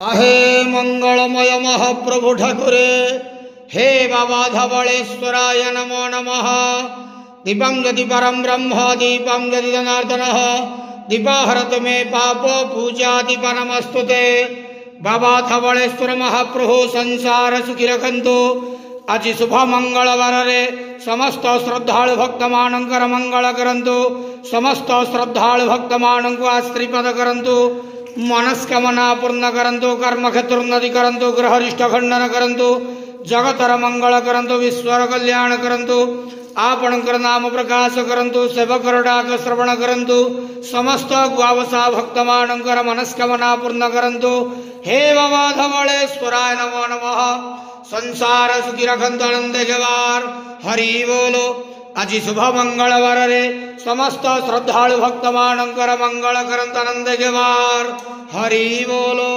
आहे मंगलमय महाप्रभु ठाकुरे। हे बाबा धवलेश्वराय नमो नमः। दीपं यदि परम ब्रह्म दीपं यदि जनार्दनः दीपाहरत मे पाप पूजा दीपनमस्तुते। बाबा धवलेश्वर महाप्रभु संसार सुखी रखंतु। आज शुभ मंगलवार रे समस्त श्रद्धालु भक्त मानकर मंगल करंतु। समस्त श्रद्धालु भक्त मानक आश्रीपद करंतु। मनस्कामना पूर्ण करंतु। कर्म क्षेत्र उन्नति करंतु। ग्रहरिष्ठ खंडन करंतु। जगतर मंगल करंतु। विश्वर कल्याण करंतु। आपणकर नाम प्रकाश करंतु। सेवकर डाक श्रवण करंतु। समस्त ग्वावसा भक्त मानकर मनस्कामना पूर्ण करंतु। हे बाबा धवलेश्वराय नमो नमः। संसार सुखी रखंतु आनंद जवार हरि बोलो। आज शुभ मंगलवार रे समस्त श्रद्धालु भक्त मानकर मंगल करंतु आनंद जवार हरि बोलो।